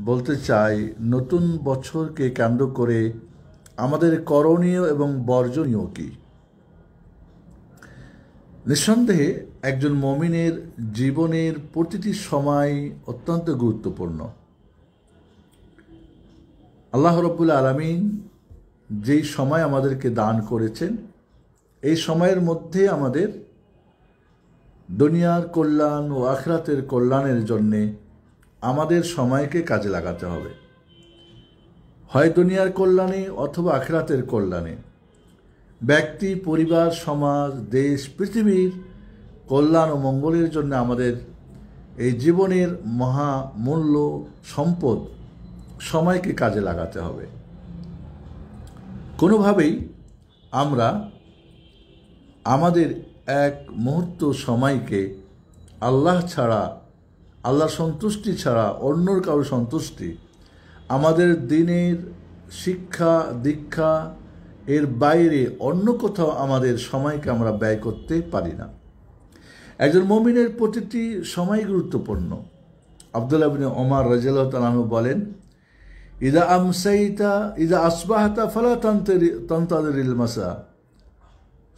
বলতে চাই নতুন বছরকে কেন্দ্র করে আমাদের করণীয় এবং বর্জনীয় কি। নিঃসন্দেহে একজন মুমিনের জীবনের প্রতিটি সময় অত্যন্ত গুরুত্বপূর্ণ। আল্লাহ রাব্বুল আলামিন যেই সময় আমাদেরকে দান করেছেন, এই সময়ের মধ্যে আমাদের দুনিয়ার কল্যাণ ও আখিরাতের কল্যাণের জন্যে আমাদের সময়কে কাজে লাগাতে হবে, হয় দুনিয়ার কল্যাণে অথবা আখিরাতের কল্যাণে। ব্যক্তি, পরিবার, সমাজ, দেশ, পৃথিবীর কল্যাণ ও মঙ্গলের জন্য আমাদের এই জীবনের মহামূল্য সম্পদ সময়কে কাজে লাগাতে হবে। কোনোভাবেই আমরা আমাদের এক মুহূর্ত সময়কে আল্লাহ ছাড়া, আল্লাহর সন্তুষ্টি ছাড়া অন্যর কারো সন্তুষ্টি, আমাদের দিনের শিক্ষা দীক্ষা এর বাইরে অন্য কোথাও আমাদের সময়কে আমরা ব্যয় করতে পারি না। একজন মুমিনের প্রতিটি সময় গুরুত্বপূর্ণ। আব্দুল্লাহ ইবনে ওমর রাদিয়াল্লাহু তাআলা আনহু বলেন, ইদা আসবাহতা ফালা তানতাযিরিল মাসা,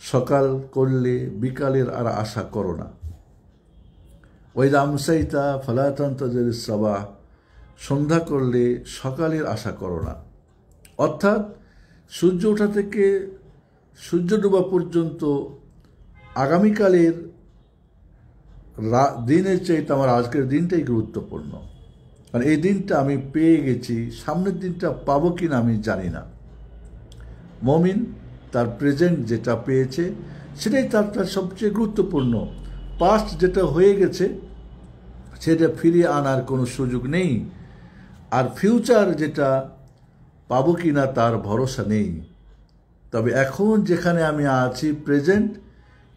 সকাল করলে বিকালের আর আশা করো না। ওয়াইদা আমসাইতা ফালা তানতাযিরিস সাবাহ, সন্ধ্যা করলে সকালের আশা করো না। অর্থাৎ সূর্য ওঠা থেকে সূর্য ডোবা পর্যন্ত আগামীকালের দিনের চাইতে আমার আজকের দিনটাই গুরুত্বপূর্ণ। কারণ এই দিনটা আমি পেয়ে গেছি, সামনের দিনটা পাবো কিনা আমি জানি না। মুমিন তার প্রেজেন্ট যেটা পেয়েছে সেটাই তার সবচেয়ে গুরুত্বপূর্ণ। পাস্ট যেটা হয়ে গেছে সেটা ফিরিয়ে আনার কোনো সুযোগ নেই, আর ফিউচার যেটা পাবো কিনা তার ভরসা নেই। তবে এখন যেখানে আমি আছি, প্রেজেন্ট,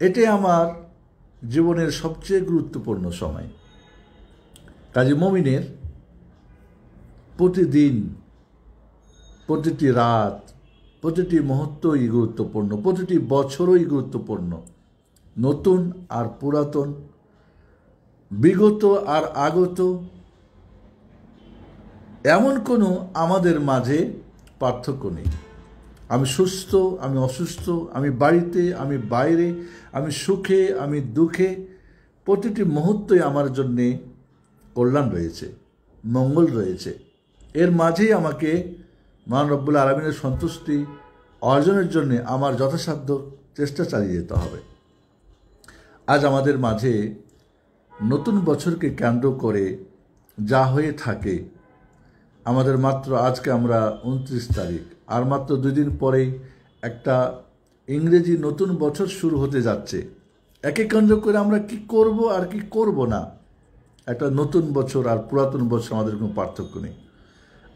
এটাই আমার জীবনের সবচেয়ে গুরুত্বপূর্ণ সময়। কাজে মুমিনের প্রতিদিন, প্রতিটি রাত, প্রতিটি মুহূর্তই গুরুত্বপূর্ণ, প্রতিটি বছরই গুরুত্বপূর্ণ। নতুন আর পুরাতন, বিগত আর আগত, এমন কোনো আমাদের মাঝে পার্থক্য নেই। আমি সুস্থ, আমি অসুস্থ, আমি বাড়িতে, আমি বাইরে, আমি সুখে, আমি দুঃখে, প্রতিটি মুহূর্তই আমার জন্যে কল্যাণ রয়েছে, মঙ্গল রয়েছে। এর মাঝেই আমাকে মহান রব্বুল আলামিনের সন্তুষ্টি অর্জনের জন্যে আমার যথাসাধ্য চেষ্টা চালিয়ে যেতে হবে। আজ আমাদের মাঝে নতুন বছরকে কেন্দ্র করে যা হয়ে থাকে, আমাদের মাত্র আজকে আমরা 29 তারিখ, আর মাত্র 2 দিন পরেই একটা ইংরেজি নতুন বছর শুরু হতে যাচ্ছে। একে কেন্দ্র করে আমরা কি করব আর কি করব না, একটা নতুন বছর আর পুরাতন বছর আমাদের কোনো পার্থক্য নেই।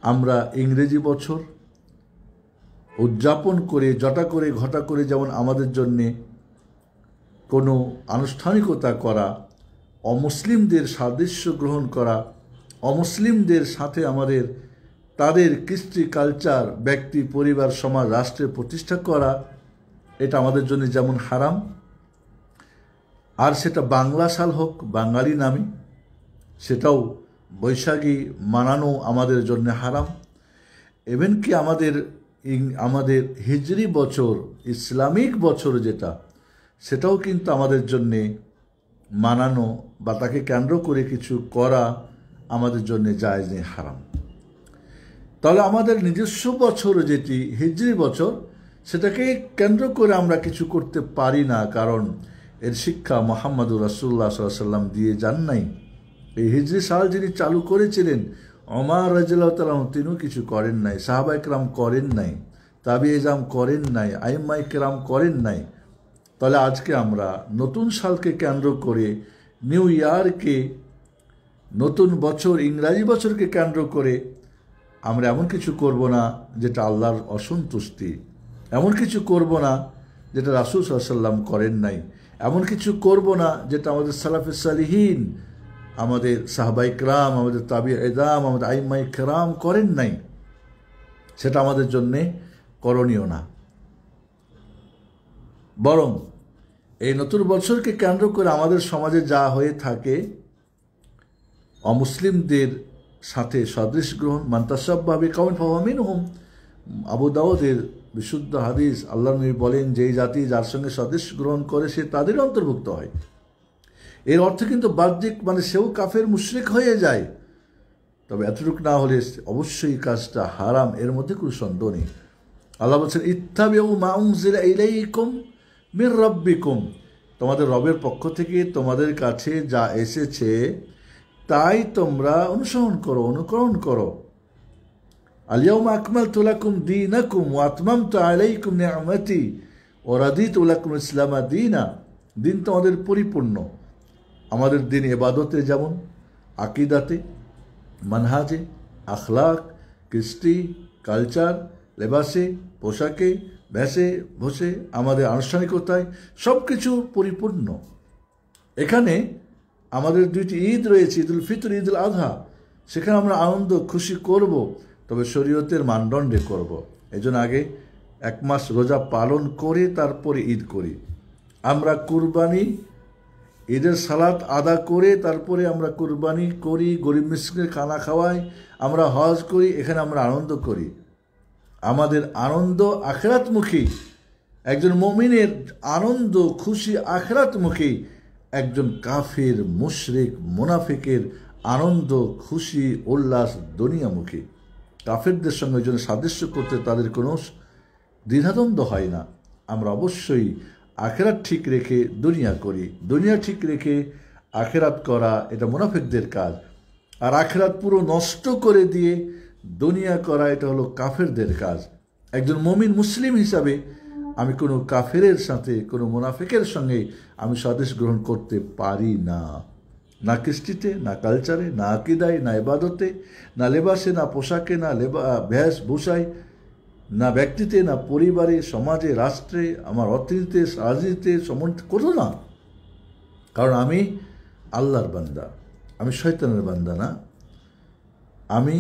আমরা ইংরেজি বছর উদযাপন করে জটা করে ঘটা করে যেমন আমাদের জন্যে কোনো আনুষ্ঠানিকতা করা, অমুসলিমদের সাদৃশ্য গ্রহণ করা, অমুসলিমদের সাথে আমাদের তাদের কৃষ্টি কালচার, ব্যক্তি, পরিবার, সমাজ, রাষ্ট্রের প্রতিষ্ঠা করা, এটা আমাদের জন্য যেমন হারাম, আর সেটা বাংলা সাল হোক, বাঙালি নামে, সেটাও বৈশাখী মানানো আমাদের জন্য হারাম। এমনকি আমাদের হিজরি বছর, ইসলামিক বছর যেটা, সেটাও কিন্তু আমাদের জন্যে মানানো বা তাকে কেন্দ্র করে কিছু করা আমাদের জন্য জায়েজ নেই, হারাম। তাহলে আমাদের নিজস্ব বছর যেটি হিজরি বছর, সেটাকে কেন্দ্র করে আমরা কিছু করতে পারি না, কারণ এর শিক্ষা মুহাম্মদুর রাসূলুল্লাহ সাল্লাল্লাহু আলাইহি ওয়াসাল্লাম দিয়ে যান নাই। এই হিজরি সাল যিনি চালু করেছিলেন, ওমর রাদিয়াল্লাহু তাআলা তিনিও কিছু করেন নাই, সাহাবায়ে কেরাম করেন নাই, তাবিঈ ইজম করেন নাই, আইম্মায়ে কেরাম করেন নাই। তাহলে আজকে আমরা নতুন সালকে কেন্দ্র করে, নিউ ইয়ারকে, নতুন বছর, ইংরাজি বছরকে কেন্দ্র করে আমরা এমন কিছু করব না যেটা আল্লাহর অসন্তুষ্টি, এমন কিছু করব না যেটা রাসূল সাল্লাল্লাহু আলাইহি ওয়াসাল্লাম করেন নাই, এমন কিছু করব না যেটা আমাদের সালাফে সালিহিন, আমাদের সাহাবায়ে কেরাম, আমাদের তাবিঈ ইজম, আমাদের আইম্মায়ে কেরাম করেন নাই। সেটা আমাদের জন্যে করণীয় না। বরং এই নতুন বছরকে কেন্দ্র করে আমাদের সমাজে যা হয়ে থাকে, অমুসলিমদের সাথে সাদৃশ্য গ্রহণ, মান তাশাব্বাহা বিকওমিন ফাহুয়া মিনহুম। আবু দাউদের বিশুদ্ধ হাদিস, আল্লাহর নবী বলেন, যেই জাতি যার সঙ্গে সাদৃশ্য গ্রহণ করে সে তাদের অন্তর্ভুক্ত হয়। এর অর্থ কিন্তু বাহ্যিক মানে সেও কাফের মুশরিক হয়ে যায়, তবে এতটুকু না হলে অবশ্যই কাজটা হারাম, এর মধ্যে কোনো সন্দেহ নেই। আল্লাহ বলছেন, ইত্তাবিউ মা উনজিলা ইলাইকুম মির রাব্বিকুম, তোমাদের রবের পক্ষ থেকে তোমাদের কাছে যা এসেছে তাই তোমরা অনুসরণ করো, অনুকরণ করো। আল-ইয়াওমা আকমালতু লাকুম দীনাকুম ওয়া আতমামতু আলাইকুম নি'মাতি ওয়া রাদিতু লাকুম ইসলামা দীনা। দিন তোমাদের পরিপূর্ণ। আমাদের দিন ইবাদতে যেমন, আকীদাতে, মানহাজে, আখলাক, কৃষ্টি, কালচার, লেবাসে, পোশাকে, ভেষে ভোষে, আমাদের আনুষ্ঠানিকতায় সব কিছু পরিপূর্ণ। এখানে আমাদের দুইটি ঈদ রয়েছে, ঈদুল ফিতর, ঈদুল আযহা। সেখানে আমরা আনন্দ খুশি করব, তবে শরীয়তের মানদণ্ডে করব। এই জন্য আগে 1 মাস রোজা পালন করে তারপরে ঈদ করি। আমরা কুরবানি, ঈদের সালাত আদা করে তারপরে আমরা কুরবানি করি, গরিব মিসকিনের খানা খাওয়াই, আমরা হজ করি, এখানে আমরা আনন্দ করি। আমাদের আনন্দ আখিরাতমুখী। একজন মুমিনের আনন্দ খুশি আখিরাতমুখী, একজন কাফির মুশরিক মুনাফিকের আনন্দ খুশি উল্লাস দুনিয়ামুখী। কাফেরদের সঙ্গে ওই জন্য সাদৃশ্য করতে তাদের কোনো দ্বিধাদ্বন্দ্ব হয় না। আমরা অবশ্যই আখেরাত ঠিক রেখে দুনিয়া করি, দুনিয়া ঠিক রেখে আখেরাত করা এটা মুনাফিকদের কাজ। আর আখেরাত পুরো নষ্ট করে দিয়ে দুনিয়া করা এটা হলো কাফেরদের কাজ। একজন মুমিন মুসলিম হিসাবে আমি কোনো কাফেরের সাথে, কোনো মুনাফিকের সঙ্গে আমি সাদৃশ্য গ্রহণ করতে পারি না, না কৃষ্টিতে, না কালচারে, না আকিদায়, না ইবাদতে, না লেবাসে, না পোশাকে, না বেশভূষায়, না ব্যক্তিতে, না পরিবারে, সমাজে, রাষ্ট্রে, আমার অর্থনীতিতে, রাজনীতিতে, কোথাও না। কারণ আমি আল্লাহর বান্দা, আমি শয়তানের বান্দা না, আমি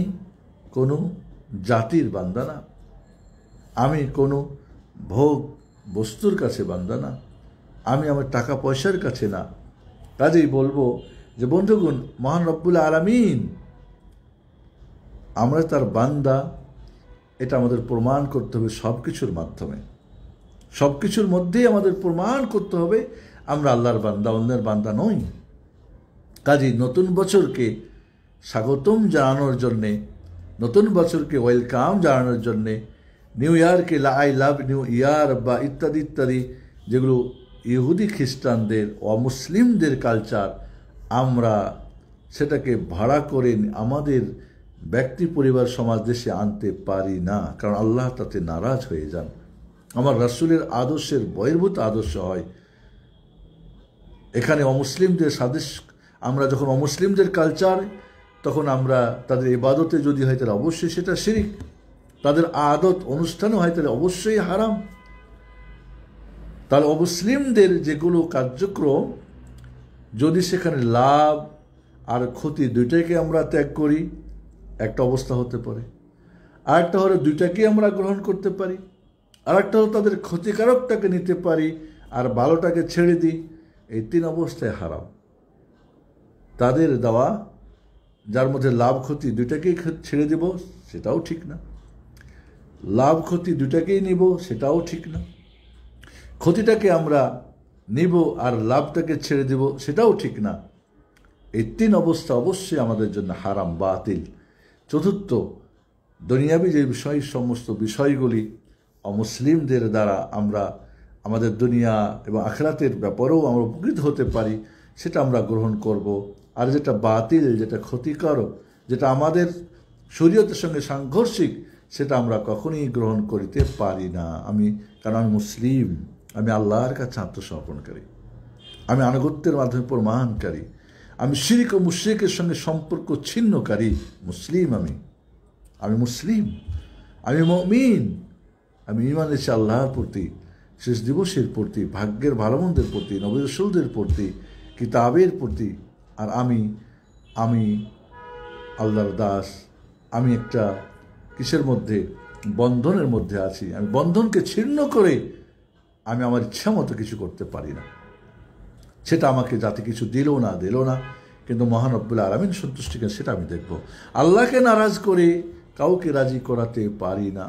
কোনো জাতির বান্দা না, আমি কোনো ভোগ বস্তুর কাছে বান্দা না, আমি আমার টাকা পয়সার কাছে না। কাজেই বলবো যে বন্ধুগণ, মহান রব্বুল আলামিন, আমরা তার বান্দা, এটা আমাদের প্রমাণ করতে হবে সব কিছুর মাধ্যমে। সব কিছুর মধ্যেই আমাদের প্রমাণ করতে হবে আমরা আল্লাহর বান্দা, অন্যের বান্দা নই। কাজেই নতুন বছরকে স্বাগতম জানানোর জন্যে, নতুন বছরকে ওয়েলকাম জানানোর জন্যে, নিউ ইয়ারকে আই লাভ নিউ ইয়ার বা ইত্যাদি ইত্যাদি, যেগুলো ইহুদি খ্রিস্টানদের অমুসলিমদের কালচার, আমরা সেটাকে ভাড়া করে আমাদের ব্যক্তি, পরিবার, সমাজ, দেশে আনতে পারি না। কারণ আল্লাহ তাতে নারাজ হয়ে যান। আমার রাসূলের আদর্শের বহির্ভূত আদর্শ হয়। এখানে অমুসলিমদের সাদৃশ্য, আমরা যখন অমুসলিমদের কালচার, তখন আমরা তাদের ইবাদতে যদি হয় তাহলে অবশ্যই সেটা শিরিক, তাদের আদত অনুষ্ঠানও হয় তাহলে অবশ্যই হারাম। তাহলে অমুসলিমদের যেগুলো কার্যক্রম, যদি সেখানে লাভ আর ক্ষতি দুইটাকে আমরা ত্যাগ করি, একটা অবস্থা হতে পারে। আর একটা হলো দুইটাকেই আমরা গ্রহণ করতে পারি। আর একটা হলো তাদের ক্ষতিকারকটাকে নিতে পারি আর ভালোটাকে ছেড়ে দিই। এই 3 অবস্থায় হারাম। তাদের দেওয়া, যার মধ্যে লাভ ক্ষতি দুইটাকেই ছেড়ে দেব, সেটাও ঠিক না। লাভ ক্ষতি দুইটাকেই নিব, সেটাও ঠিক না। ক্ষতিটাকে আমরা নিব আর লাভটাকে ছেড়ে দেব, সেটাও ঠিক না। এই 3 অবস্থা অবশ্যই আমাদের জন্য হারাম, বাতিল। চতুর্থ, দুনিয়াবি যে বিষয়, সমস্ত বিষয়গুলি অমুসলিমদের দ্বারা আমরা আমাদের দুনিয়া এবং আখিরাতের ব্যাপারেও আমরা উপকৃত হতে পারি, সেটা আমরা গ্রহণ করব। আর যেটা বাতিল, যেটা ক্ষতিকারক, যেটা আমাদের শরীয়তের সঙ্গে সাংঘর্ষিক, সেটা আমরা কখনোই গ্রহণ করিতে পারি না। কারণ আমি মুসলিম, আমি আল্লাহর কাছে আত্মসমর্পণকারী, আমি আনুগত্যের মাধ্যমে প্রমাণকারী, আমি শিরক ও মুশরিকের সঙ্গে সম্পর্ক ছিন্নকারী মুসলিম। আমি মুসলিম, আমি মুমিন, আমি ঈমান এনেছি আল্লাহর প্রতি, শেষ দিবসের প্রতি, ভাগ্যের ভালোমন্দের প্রতি, নবী রাসূলদের প্রতি, কিতাবের প্রতি। আর আমি আল্লাহর দাস। আমি একটা কিসের মধ্যে, বন্ধনের মধ্যে আছি। আমি বন্ধনকে ছিন্ন করে আমি আমার ইচ্ছা মতো কিছু করতে পারি না। সেটা আমাকে যাতে কিছু দিল না, কিন্তু মহান রব্বুল আলামিন সন্তুষ্টি কেন সেটা আমি দেখব। আল্লাহকে নারাজ করে কাউকে রাজি করাতে পারি না,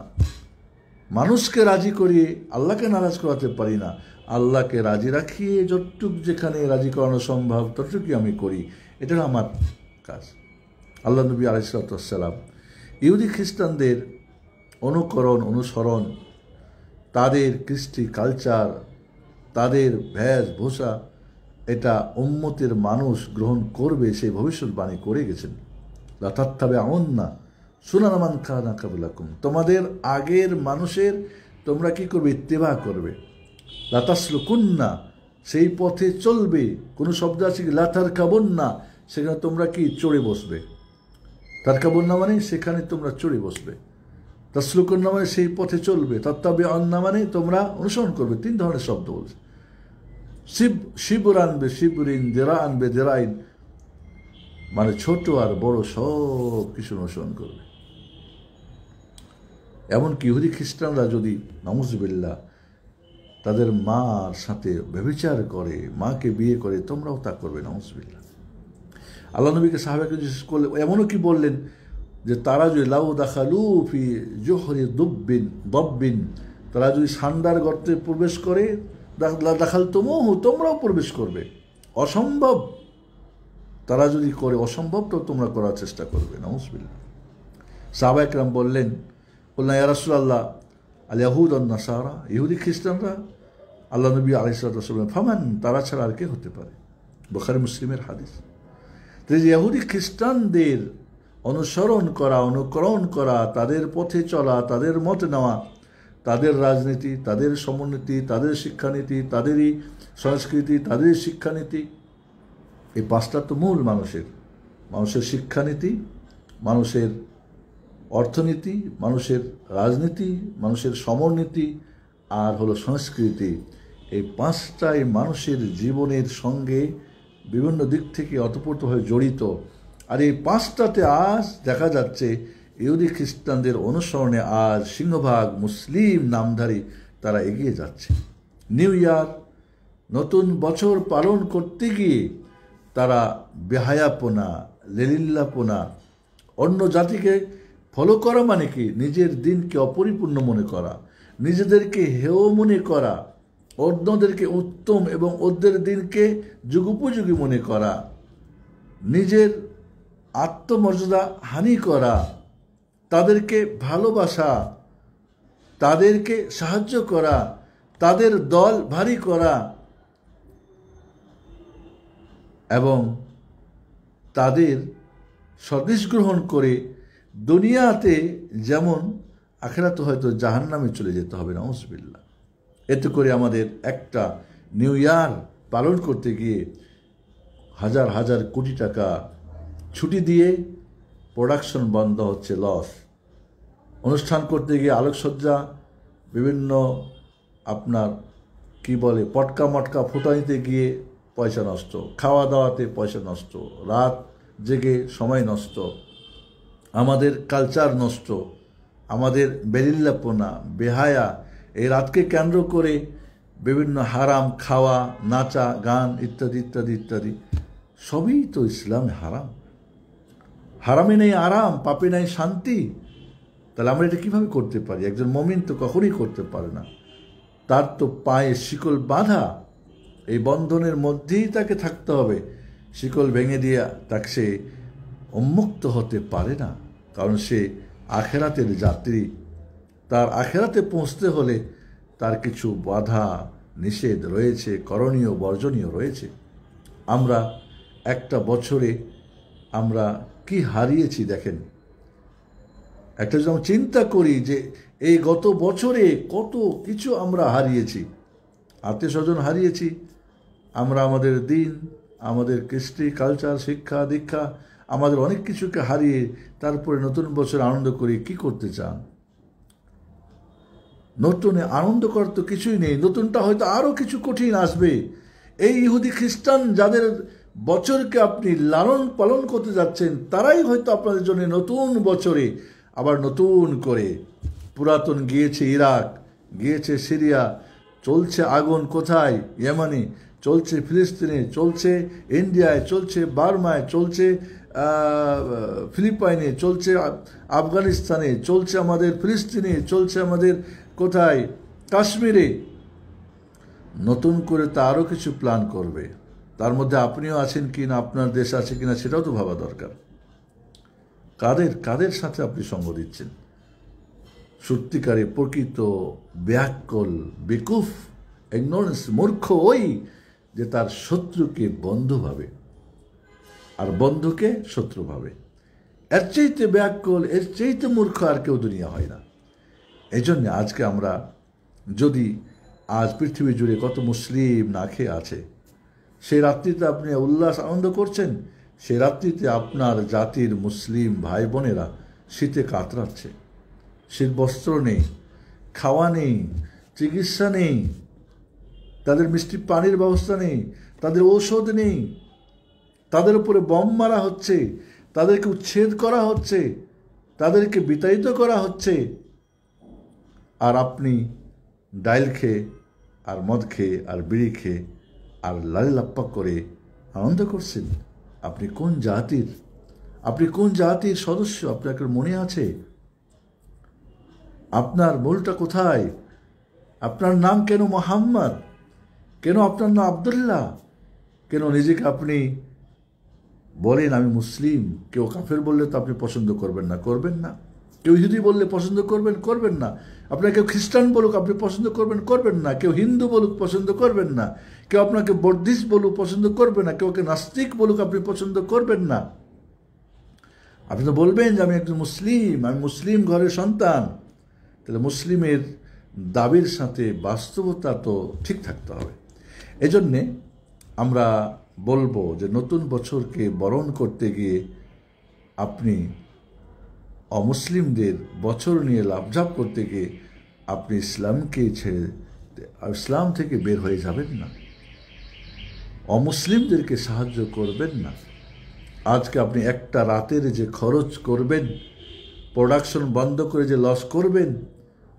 মানুষকে রাজি করিয়ে আল্লাহকে নারাজ করাতে পারি না। আল্লাহকে রাজি রাখিয়ে যতটুক যেখানে রাজি করানো সম্ভব ততটুকুই আমি করি, এটা আমার কাজ। আল্লাহ নবী আলাইহিস সালাম ইহুদি খ্রিস্টানদের অনুসরণ, তাদের কৃষ্টি কালচার, তাদের ভেষভূষা, এটা উম্মতের মানুষ গ্রহণ করবে সেই ভবিষ্যৎবাণী করে গেছেন। লা তাত্তাবিউন্না সুনানা মান কানা ক্বাবলাকুম, তোমাদের আগের মানুষের তোমরা কি করবে? ইত্তেবা করবে। লা তাসলুকুন্না, সেই পথে চলবে। কোনো শব্দ আছে কি? লা তারকাবুন্না, সেখানে তোমরা কি চড়ে বসবে। তারকাবুন্না মানে সেখানে তোমরা চড়ে বসবে। তাসলুকুন্না মানে সেই পথে চলবে। তাত্তাবিউন্না মানে তোমরা অনুসরণ করবে। 3 ধরনের শব্দ বলছে। শিবরান বে শিবরিন, দেরান বে দেরাইন, মানে ছোট আর বড় সব কিছু অনুসরণ করবে। এমনকি ইহুদি খ্রিস্টানরা যদি নাউজুবিল্লাহ তাদের মার সাথে ব্যভিচার করে, মাকে বিয়ে করে, তোমরাও তা করবে, নাউজুবিল্লাহ। আল্লাহ নবীকে সাহাবাকে জিজ্ঞেস করলে এমনও কি বললেন যে তারা যদি লাউ দাখালু ফি জুহরি দব্বিন, তারা যদি সান্ডার গর্তে প্রবেশ করে, দাখাল তোমরাও প্রবেশ করবে। অসম্ভব তারা যদি করে, অসম্ভব তো তোমরা করার চেষ্টা করবে, নাউজুবিল্লাহ। সাহাবা একরাম বললেন ইয়া রাসূলুল্লাহ আল ইয়াহুদ ওয়ান নাসারা, ইহুদি খ্রিস্টানরা। আল্লাহ নবী আলাইহিস সালাম ফামান, তারা ছাড়া আর কে হতে পারে? বুখারী মুসলিমের হাদিস। তো ইহুদি খ্রিস্টানদের অনুসরণ করা, অনুকরণ করা, তাদের পথে চলা, তাদের মত নেওয়া, তাদের রাজনীতি, তাদের সমরনীতি, তাদের শিক্ষানীতি, তাদেরই সংস্কৃতি, তাদেরই শিক্ষানীতি, এই 5টা তো মূল মানুষের শিক্ষানীতি, মানুষের অর্থনীতি, মানুষের রাজনীতি, মানুষের সমরনীতি, আর হলো সংস্কৃতি। এই 5টাই মানুষের জীবনের সঙ্গে বিভিন্ন দিক থেকে ওতপ্রোতভাবে জড়িত। আর এই 5টাতে আজ দেখা যাচ্ছে ইহুদি খ্রিস্টানদের অনুসরণে আজ সিংহভাগ মুসলিম নামধারী তারা এগিয়ে যাচ্ছে। নিউ ইয়ার, নতুন বছর পালন করতে গিয়ে তারা বেহায়াপনা, লেলিল্লাপনা, অন্য জাতিকে ফলো করা মানে কি? নিজের দিনকে অপরিপূর্ণ মনে করা, নিজেদেরকে হেয় মনে করা, অন্যদেরকে উত্তম এবং ওদের দিনকে যুগোপযোগী মনে করা, নিজের আত্মমর্যাদা হানি করা, তাদেরকে ভালোবাসা, তাদেরকে সাহায্য করা, তাদের দল ভারী করা এবং তাদের স্বদেশ গ্রহণ করে দুনিয়াতে যেমন আখিরাতে হয়তো জাহান্নামে চলে যেতে হবে, নাউজুবিল্লাহ। এতে করে আমাদের একটা নিউ ইয়ার পালন করতে গিয়ে হাজার হাজার কোটি টাকা ছুটি দিয়ে প্রোডাকশন বন্ধ হচ্ছে, লস। অনুষ্ঠান করতে গিয়ে আলোকসজ্জা, বিভিন্ন আপনার কি বলে পটকা মটকা ফুটানিতে গিয়ে পয়সা নষ্ট, খাওয়া দাওয়াতে পয়সা নষ্ট, রাত জেগে সময় নষ্ট, আমাদের কালচার নষ্ট, আমাদের বেলিল্লাপনা, বেহায়া, এই রাতকে কেন্দ্র করে বিভিন্ন হারাম খাওয়া, নাচা, গান ইত্যাদি ইত্যাদি ইত্যাদি, সবই তো ইসলামে হারাম। হারামে নেই আরাম, পাপে নেই শান্তি। তাহলে আমরা এটা কীভাবে করতে পারি? একজন মুমিন তো কখনই করতে পারে না। তার তো পায়ে শিকল বাঁধা, এই বন্ধনের মধ্যেই তাকে থাকতে হবে। শিকল ভেঙে দিয়ে তাকে সে উন্মুক্ত হতে পারে না, কারণ সে আখেরাতের যাত্রী। তার আখেরাতে পৌঁছতে হলে তার কিছু বাধা নিষেধ রয়েছে, করণীয় বর্জনীয় রয়েছে। আমরা একটা বছরে আমরা কি হারিয়েছি দেখেন। একটা যদি আমরা চিন্তা করি যে এই গত বছরে কত কিছু আমরা হারিয়েছি, আত্মীয় স্বজন হারিয়েছি, আমরা আমাদের দিন, আমাদের কৃষ্টি কালচার, শিক্ষা দীক্ষা, আমাদের অনেক কিছুকে হারিয়ে তারপরে নতুন বছর আনন্দ করি। কি করতে চান? নতুনে আনন্দ করার তো কিছুই নেই, নতুনটা হয়তো আরও কিছু কঠিন আসবে। এই ইহুদি খ্রিস্টান যাদের বছরকে আপনি লালন পালন করতে যাচ্ছেন, তারাই হয়তো আপনাদের জন্য নতুন বছরে আবার নতুন করে, পুরাতন গিয়েছে ইরাক, গিয়েছে সিরিয়া, চলছে আগুন কোথায়? ইয়েমানে, চলছে ফিলিস্তিনে, চলছে ইন্ডিয়ায়, চলছে বার্মায়, চলছে ফিলিপাইনে, চলছে আফগানিস্তানে, চলছে আমাদের ফিলিস্তিনে, চলছে আমাদের কোথায় কাশ্মীরে। নতুন করে তা আরও কিছু প্ল্যান করবে, তার মধ্যে আপনিও আছেন কি না, আপনার দেশ আছে কিনা সেটাও তো ভাবা দরকার। কাদের সাথে আপনি সঙ্গ দিচ্ছেন? সত্যিকারে প্রকৃত ব্যাকল বেকুফ ইগনোরেন্স মূর্খ ওই যে তার শত্রুকে বন্ধু ভাবে আর বন্ধুকে শত্রু ভাবে। এর চাইতে ব্যাকল, এর চাইতে মূর্খ আর কেউ দুনিয়া হয় না। এই জন্যে আজকে আমরা যদি আজ পৃথিবী জুড়ে কত মুসলিম না খেয়ে আছে, সেই রাত্রিতে আপনি উল্লাস আনন্দ করছেন, সেই রাত্রিতে আপনার জাতির মুসলিম ভাই বোনেরা শীতে কাতরাচ্ছে। শীত বস্ত্র নেই, খাওয়া নেই, চিকিৎসা নেই, তাদের মিষ্টি পানির ব্যবস্থা নেই, তাদের ঔষধ নেই, তাদের উপরে বম মারা হচ্ছে, তাদেরকে উচ্ছেদ করা হচ্ছে, তাদেরকে বিতাড়িত করা হচ্ছে। আর আপনি ডাইল খেয়ে আর মদ খেয়ে আর বিড়ি খেয়ে আর লালিলাপ্পা করে আনন্দ করছেন। আপনি কোন জাতির, আপনি কোন জাতির সদস্য? আপনাকে মনে আছে আপনার মূলটা কোথায়? আপনার নাম কেন মোহাম্মদ? কেন আপনার নাম আব্দুল্লাহ? কেন নিজেকে আপনি বলেন আমি মুসলিম? কেউ কাফের বললে তো আপনি পছন্দ করবেন না, করবেন না। কেউ ইহুদি বললে পছন্দ করবেন, করবেন না। আপনাকে কেউ খ্রিস্টান বলুক আপনি পছন্দ করবেন, করবেন না। কেউ হিন্দু বলুক পছন্দ করবেন না। কেউ আপনাকে বৌদ্ধিস্ট বলুক পছন্দ করবেন না। কেউকে নাস্তিক বলুক আপনি পছন্দ করবেন না। আপনি তো বলবেন যে আমি একজন মুসলিম, আমি মুসলিম ঘরের সন্তান। তাহলে মুসলিমের দাবির সাথে বাস্তবতা তো ঠিক থাকতে হবে। এজন্যে আমরা বলবো যে নতুন বছরকে বরণ করতে গিয়ে আপনি অমুসলিমদের বছর নিয়ে লাভঝাপ করতে গিয়ে আপনি ইসলামকে ছেড়ে ইসলাম থেকে বের হয়ে যাবেন না, অমুসলিমদেরকে সাহায্য করবেন না। আজকে আপনি একটা রাতের যে খরচ করবেন, প্রোডাকশন বন্ধ করে যে লস করবেন,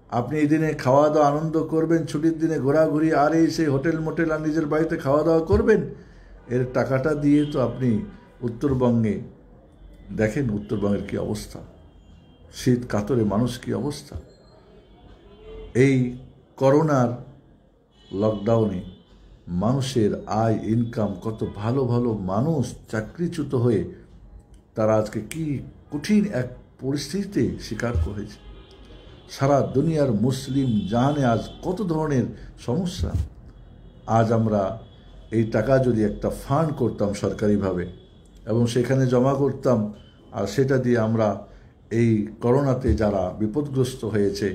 আপনি এই দিনে খাওয়া দাওয়া আনন্দ করবেন, ছুটির দিনে ঘোরাঘুরি আর এই সেই হোটেল মোটেল আর নিজের বাড়িতে খাওয়া দাওয়া করবেন, এর টাকাটা দিয়ে তো আপনি উত্তরবঙ্গে দেখেন উত্তরবঙ্গের কী অবস্থা, শীত কাতরে মানুষ কী অবস্থা। এই করোনার লকডাউনে মানুষের আয় ইনকাম, কত ভালো ভালো মানুষ চাকরিচ্যুত হয়ে তারা আজকে কি কঠিন এক পরিস্থিতিতে শিকার করেছে। সারা দুনিয়ার মুসলিম জাহানে আজ কত ধরনের সমস্যা। আজ আমরা এই টাকা যদি একটা ফান্ড করতাম সরকারিভাবে এবং সেখানে জমা করতাম, আর সেটা দিয়ে আমরা এই করোনাতে যারা বিপদগ্রস্ত হয়েছে,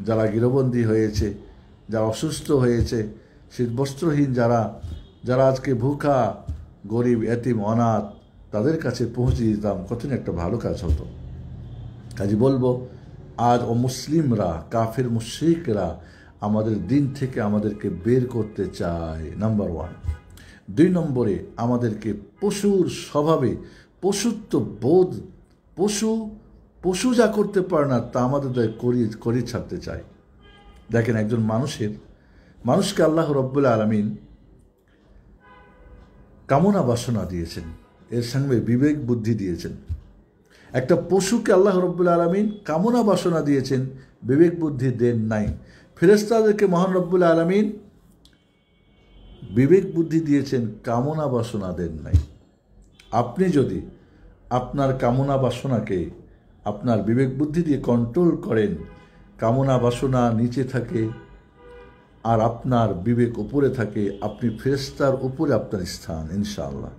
যারা গৃহবন্দী হয়েছে, যারা অসুস্থ হয়েছে, শীতবস্ত্রহীন যারা আজকে ভুখা, গরিব, এতিম, অনাথ, তাদের কাছে পৌঁছে দিতাম, কঠিন একটা ভালো কাজ হতো। কাজে বলবো আজ অমুসলিমরা, কাফের মুশরিকরা আমাদের দিন থেকে আমাদেরকে বের করতে চায়, নাম্বার 1। 2 নম্বরে আমাদেরকে পশুর স্বভাবে, পশুত্ব বোধ, পশু যা করতে পারে না তা আমাদের করিয়ে ছাড়তে চায়। দেখেন একজন মানুষকে আল্লাহ রব্বুল আলামিন কামনা বাসনা দিয়েছেন, এর সঙ্গে বিবেক বুদ্ধি দিয়েছেন। একটা পশুকে আল্লাহ রব্বুল আলামিন কামনা বাসনা দিয়েছেন, বিবেক বুদ্ধি দেন নাই। ফেরেশতাদেরকে মহান রব্বুল আলামিন বিবেক বুদ্ধি দিয়েছেন, কামনা বাসনা দেন নাই। আপনি যদি আপনার কামনা বাসনাকে আপনার বিবেক বুদ্ধি দিয়ে কন্ট্রোল করেন, কামনা বাসনা নিচে থাকে আর আপনার বিবেক উপরে থাকে, আপনি ফেরেশতার উপরে আপনার স্থান ইনশাআল্লাহ।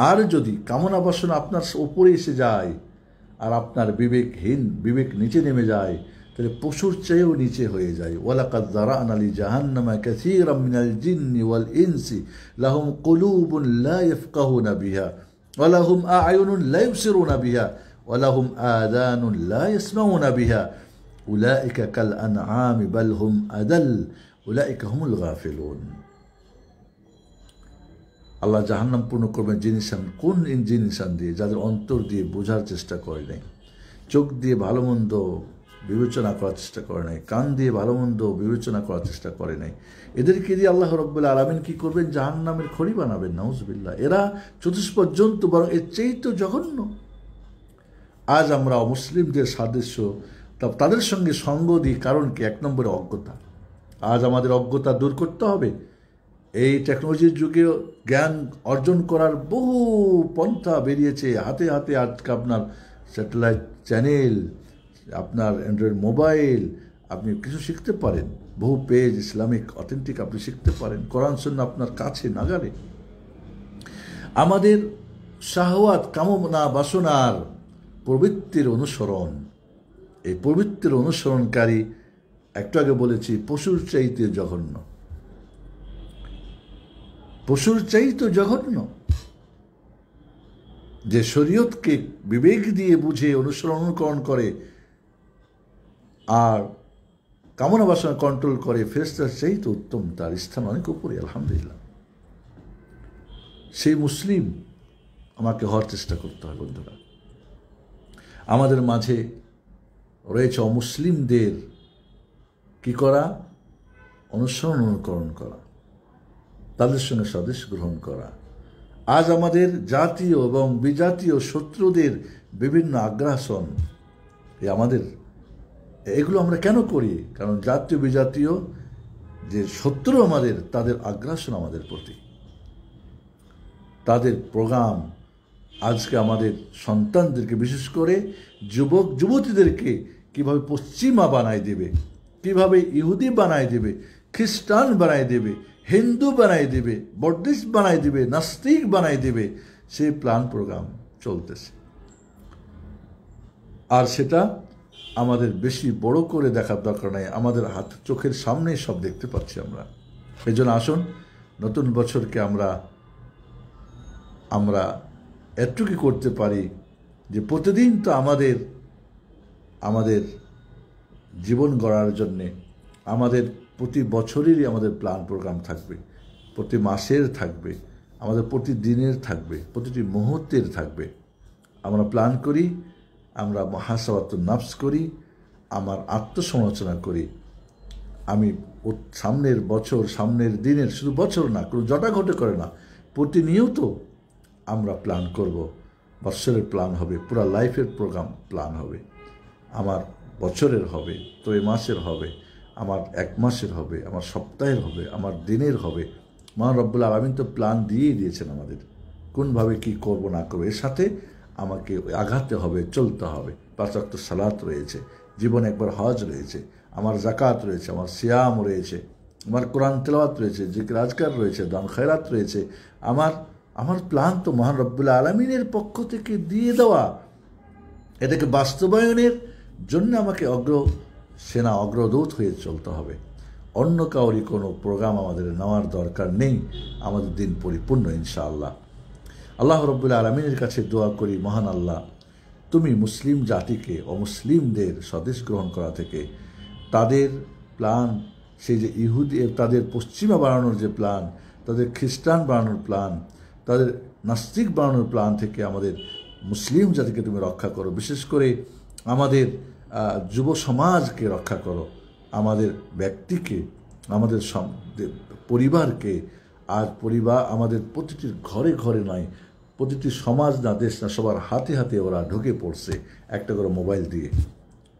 আর যদি কামনা বাসনা আপনার উপরে এসে যায় আর আপনার বিবেক নিচে নেমে যায়, তাহলে পশুর চেয়েও নিচে হয়ে যায়। ওয়ালাকাদ যারা'না লিজাহান্নামা কাসীরাম মিনাল জিন্নি ওয়াল ইনসি লাহুম কুলুবুন লা ইয়াফকাহুনা বিহা ওয়া লাহুম আ'য়ুনুন লা ইবসিরুনা বিহা ওয়া লাহুম আযানুন লা ইয়াসমাউনা বিহা উলাইকা কাল আনআমি বাল হুম আদাল উলাইকা হুমুল গাফিলুন। আল্লাহ জাহান্নাম পূর্ণ করবেন কোন জিনিস দিয়ে, যাদের অন্তর দিয়ে বোঝার চেষ্টা করে নাই, চোখ দিয়ে ভালো মন্দ বিবেচনা করার চেষ্টা করে নাই, কান দিয়ে ভালো মন্দ বিবেচনা করার চেষ্টা করে নাই। এদেরকে দিয়ে আল্লাহ রাব্বুল আলামিন কি করবেন? জাহান্নামের খড়ি বানাবেন, নাউজুবিল্লাহ। এরা চতুষ্পদ জন্তু, বরং এর চেয়ে তো জঘন্য। আজ আমরা অমুসলিমদের সাদৃশ্য তাদের সঙ্গে সঙ্গ দিই, কারণ কি? 1 নম্বরে অজ্ঞতা। আজ আমাদের অজ্ঞতা দূর করতে হবে। এই টেকনোলজির যুগে জ্ঞান অর্জন করার বহু পন্থা বেরিয়েছে। হাতে হাতে আজকে আপনার স্যাটেলাইট চ্যানেল, আপনার অ্যান্ড্রয়েড মোবাইল, আপনি কিছু শিখতে পারেন। বহু পেজ ইসলামিক অথেন্টিক আপনি শিখতে পারেন। কোরআন সুন্নাহ আপনার কাছে নাগালে। আমাদের শাহওয়াত, কামনা বাসনার প্রবৃত্তির অনুসরণ, এই প্রবৃত্তির অনুসরণকারী একটু আগে বলেছি পশুর চাইতে জঘন্য, পশুর চাইতে জঘন্য। যে শরীয়তকে বিবেক দিয়ে বুঝে অনুকরণ করে আর কামনা বাসনা কন্ট্রোল করে, ফেরেশতার চাইতে উত্তম, তার স্থান অনেক উপরে, আলহামদুলিল্লাহ। সেই মুসলিম আমাকে হওয়ার চেষ্টা করতে হয় বন্ধুরা। আমাদের মাঝে রয়েছে অমুসলিমদের কি করা? অনুকরণ করা, তাদের সঙ্গে সাদৃশ্য গ্রহণ করা। আজ আমাদের জাতীয় এবং বিজাতীয় শত্রুদের বিভিন্ন আগ্রাসন, এগুলো আমরা কেন করি? কারণ জাতীয় বিজাতীয় যে শত্রু আমাদের, তাদের আগ্রাসন আমাদের প্রতি, তাদের প্রোগ্রাম আজকে আমাদের সন্তানদেরকে, বিশেষ করে যুবক যুবতীদেরকে কিভাবে পশ্চিমা বানায় দেবে, কিভাবে ইহুদি বানায় দেবে, খ্রিস্টান বানায় দেবে, হিন্দু বানায় দেবে, বৌদ্ধিস্ট বানায় দেবে, নাস্তিক বানায় দেবে, সেই প্ল্যান প্রোগ্রাম চলতেছে। আর সেটা আমাদের বেশি বড় করে দেখার দরকার নাই, আমাদের হাত চোখের সামনেই সব দেখতে পাচ্ছি আমরা। এই জন্য আসুন নতুন বছরকে আমরা এটুকু করতে পারি যে প্রতিদিন তো আমাদের জীবন গড়ার জন্যে আমাদের প্রতি বছরেরই আমাদের প্ল্যান প্রোগ্রাম থাকবে, প্রতি মাসের থাকবে, আমাদের প্রতিদিনের থাকবে, প্রতিটি মুহূর্তের থাকবে। আমরা প্ল্যান করি, আমরা মুহাসাবাতুন নাফস করি, আমার আত্মসমালোচনা করি। আমি সামনের বছর, সামনের দিনের, শুধু বছর না, কোনো জটাঘটে করে না, প্রতিনিয়ত আমরা প্ল্যান করব। বৎসরের প্ল্যান হবে, পুরা লাইফের প্রোগ্রাম প্ল্যান হবে, আমার বছরের হবে, তো এই মাসের হবে, আমার 1 মাসের হবে, আমার সপ্তাহের হবে, আমার দিনের হবে। মহান রব্বুল আলামিন তো প্ল্যান দিয়েই দিয়েছেন আমাদের, কোনভাবে কি করব না করবো। এর সাথে আমাকে আগাতে হবে, চলতে হবে। 5 ওয়াক্ত সালাত রয়েছে, জীবনে একবার হজ রয়েছে, আমার জাকাত রয়েছে, আমার সিয়াম রয়েছে, আমার কোরআন তেলাওয়াত রয়েছে, জিকির আজকার রয়েছে, দান খয়রাত রয়েছে। আমার প্ল্যান তো মহান রব্বুল আলামিনের পক্ষ থেকে দিয়ে দেওয়া। এটাকে বাস্তবায়নের জন্য আমাকে অগ্রদূত হয়ে চলতে হবে। অন্য কাউরি কোনো প্রোগ্রাম আমাদের নেওয়ার দরকার নেই। আমাদের দিন পরিপূর্ণ ইনশাআল্লাহ। আল্লাহ রব্বুল আলামিনের কাছে দোয়া করি, মহান আল্লাহ, তুমি মুসলিম জাতিকে অমুসলিমদের স্বদেশ গ্রহণ করা থেকে, তাদের প্ল্যান, সেই যে ইহুদি, তাদের পশ্চিমা বানানোর যে প্ল্যান, তাদের খ্রিস্টান বানানোর প্ল্যান, তাদের নাস্তিক বানানোর প্ল্যান থেকে আমাদের মুসলিম জাতিকে তুমি রক্ষা করো। বিশেষ করে আমাদের যুব সমাজকে রক্ষা করো, আমাদের ব্যক্তিকে, আমাদের পরিবারকে। আজ পরিবার আমাদের প্রতিটি ঘরে ঘরে নয়, প্রতিটি সমাজ না, দেশ না, সবার হাতে হাতে ওরা ঢুকে পড়ছে একটা করে মোবাইল দিয়ে।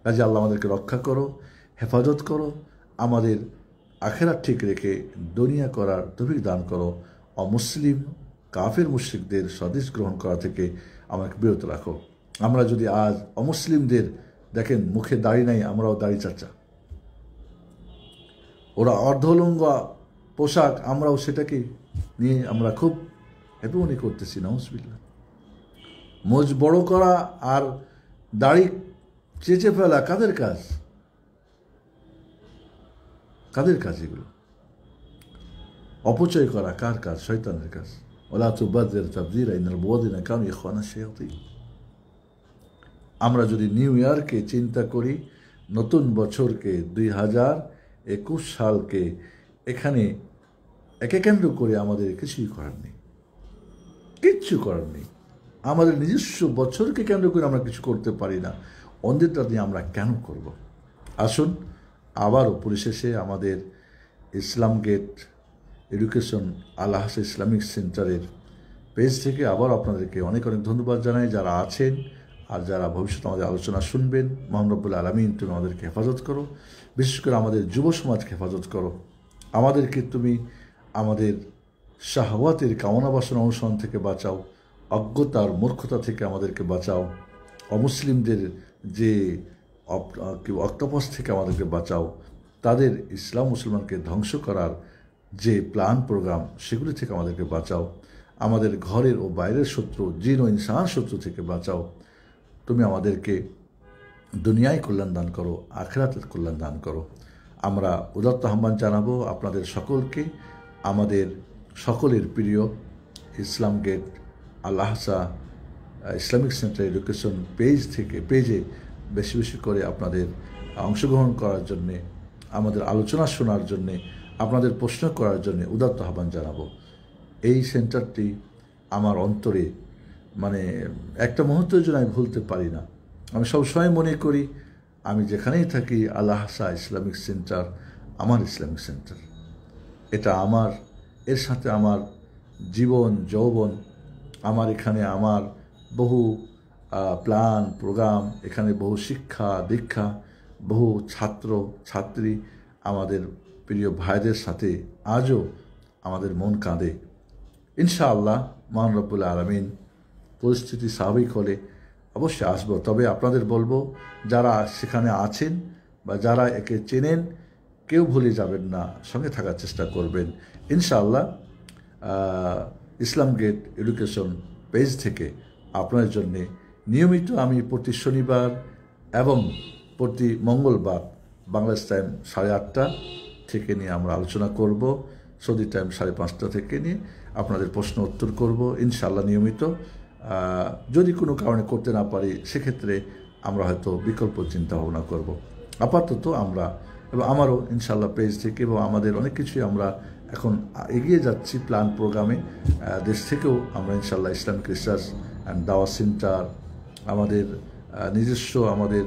কাজে আল্লাহ আমাদেরকে রক্ষা করো, হেফাজত করো, আমাদের আখেরাত ঠিক রেখে দুনিয়া করার তৌফিক দান করো। অমুসলিম কাফের মুশরিকদের স্বদেশ গ্রহণ করা থেকে আমাকে বিরত রাখো। আমরা যদি আজ অমুসলিমদের দেখেন, মুখে দাড়ি নাই, আমরাও দাড়ি চাচা, ওরা অর্ধলঙ্গ পোশাক, আমরাও সেটাকে নিয়ে আমরা খুব হ্যাপিমনি করতেছি, নাউজুবিল্লাহ। মোজ বড় করা আর দাড়ি চেঁচে ফেলা কাদের কাজ? কাদের কাজ এগুলো? অপচয় করা কার কাজ? শয়তানের কাজ। ওয়ালা তুবাযির তাবযীরা ইন্নাল মুবাযযিরিনা কানু ইখওয়ানাশ শায়াতীন। আমরা যদি নিউ ইয়ারকে চিন্তা করি, নতুন বছরকে 2021 সালকে এখানে একে কেন্দ্র করে আমাদের কিছুই করার নেই, কিচ্ছু করার নেই। আমাদের নিজস্ব বছরকে কেন্দ্র করে আমরা কিছু করতে পারি না, অন্যেরটা দিয়ে আমরা কেন করব? আসুন আবারও পরিশেষে আমাদের ইসলাম গেট এডুকেশন আল হাসা ইসলামিক সেন্টারের পেজ থেকে আবার আপনাদেরকে অনেক অনেক ধন্যবাদ জানাই, যারা আছেন আর যারা ভবিষ্যতে আমাদের আলোচনা শুনবেন। মহান রব্বুল আলামিন, তুমি আমাদেরকে হেফাজত করো, বিশেষ করে আমাদের যুব সমাজকে হেফাজত করো। আমাদেরকে তুমি আমাদের শাহওয়াতের কামনা বাসনা অনুসরণ থেকে বাঁচাও, অজ্ঞতার মূর্খতা থেকে আমাদেরকে বাঁচাও, অমুসলিমদের যে অক্টোপাস থেকে আমাদেরকে বাঁচাও, তাদের ইসলাম মুসলমানকে ধ্বংস করার যে প্ল্যান প্রোগ্রাম সেগুলি থেকে আমাদেরকে বাঁচাও, আমাদের ঘরের ও বাইরের শত্রু জিন ও ইনসান শত্রু থেকে বাঁচাও। তুমি আমাদেরকে দুনিয়ায় কল্যাণ দান করো, আখিরাতের কল্যাণ দান করো। আমরা উদাত্ত আহ্বান জানাবো আপনাদের সকলকে, আমাদের সকলের প্রিয় ইসলাম গেট আল হাসা ইসলামিক সেন্টার এডুকেশন পেজে বেশি বেশি করে আপনাদের অংশগ্রহণ করার জন্যে, আমাদের আলোচনা শোনার জন্যে, আপনাদের প্রশ্ন করার জন্যে উদাত্ত আহ্বান জানাবো। এই সেন্টারটি আমার অন্তরে মানে একটা মুহূর্তের জন্য আমি ভুলতে পারি না। আমি সবসময় মনে করি আমি যেখানেই থাকি আল হাসা ইসলামিক সেন্টার আমার ইসলামিক সেন্টার, এটা আমার, এর সাথে আমার জীবন যৌবন, আমার এখানে আমার বহু প্ল্যান প্রোগ্রাম, এখানে বহু শিক্ষা দীক্ষা, বহু ছাত্র ছাত্রী, আমাদের প্রিয় ভাইদের সাথে আজও আমাদের মন কাঁদে। ইনশাআল্লাহ মহান রব্বুল আলামিন পরিস্থিতি স্বাভাবিক হলে অবশ্যই আসবো। তবে আপনাদের বলবো, যারা সেখানে আছেন বা যারা একে চেনেন, কেউ ভুলে যাবেন না, সঙ্গে থাকার চেষ্টা করবেন। ইনশাআল্লাহ ইসলাম গেট এডুকেশন পেজ থেকে আপনাদের জন্যে নিয়মিত আমি প্রতি শনিবার এবং প্রতি মঙ্গলবার বাংলাদেশ টাইম 8:30 থেকে নিয়ে আমরা আলোচনা করব, সৌদি টাইম 5:30 থেকে নিয়ে আপনাদের প্রশ্ন উত্তর করব ইনশাআল্লাহ নিয়মিত। যদি কোনো কারণে করতে না পারি সেক্ষেত্রে আমরা হয়তো বিকল্প চিন্তা ভাবনা করব। আপাতত আমরা এবং আমারও ইনশাআল্লাহ পেজ থেকে এবং আমাদের অনেক কিছুই আমরা এখন এগিয়ে যাচ্ছি প্ল্যান প্রোগ্রামে। দেশ থেকেও আমরা ইনশাআল্লাহ ইসলামিক রিসার্চ অ্যান্ড দাওয়া সেন্টার, আমাদের নিজস্ব আমাদের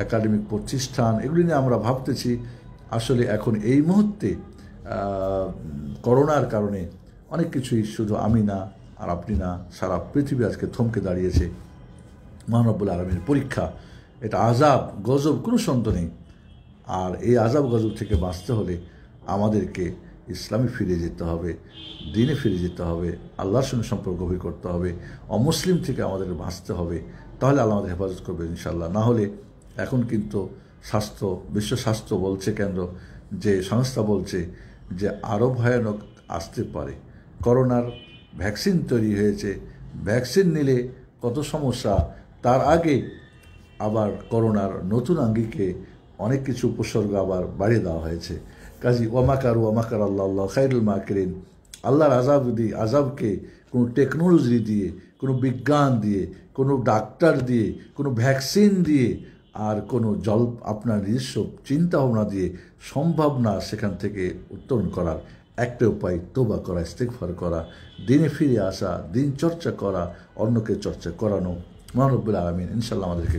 একাডেমিক প্রতিষ্ঠান, এগুলি নিয়ে আমরা ভাবতেছি। আসলে এখন এই মুহূর্তে করোনার কারণে অনেক কিছুই শুধু আমি না আর আপনি না, সারা পৃথিবী আজকে থমকে দাঁড়িয়েছে। মহান রব্বুল আলামিনের পরীক্ষা, এটা আযাব গজব, কোনো সন্দেহ নেই। আর এই আযাব গজব থেকে বাঁচতে হলে আমাদেরকে ইসলামে ফিরে যেতে হবে, দ্বীনে ফিরে যেতে হবে, আল্লাহর সঙ্গে সম্পর্ক গভীর করতে হবে, অমুসলিম থেকে আমাদের বাঁচতে হবে। তাহলে আল্লাহ আমাদের হেফাজত করবে ইনশাআল্লাহ। না হলে এখন কিন্তু বিশ্ব স্বাস্থ্য বলছে, কেন্দ্র যে সংস্থা বলছে যে আরও ভয়ানক আসতে পারে। করোনার ভ্যাকসিন তৈরি হয়েছে, ভ্যাকসিন নিলে কত সমস্যা, তার আগে আবার করোনার নতুন আঙ্গিকে অনেক কিছু উপসর্গ আবার বাড়িয়ে দেওয়া হয়েছে। কাজী ওয়ামাকার আল্লাহ খায়রুল মাকিরিন, আল্লাহর আযাবকে কোনো টেকনোলজি দিয়ে, কোনো বিজ্ঞান দিয়ে, কোনো ডাক্তার দিয়ে, কোনো ভ্যাকসিন দিয়ে আর কোনো আপনার নিজস্ব চিন্তাভাবনা দিয়ে সম্ভব না। সেখান থেকে উত্তরণ করার একটা উপায় তওবা করা, ইস্তিগফার করা, দিনে ফিরে আসা, দিন চর্চা করা, অন্যকে চর্চা করানো। মহান রব্বুল আলামিন ইনশাআল্লাহ আমাদেরকে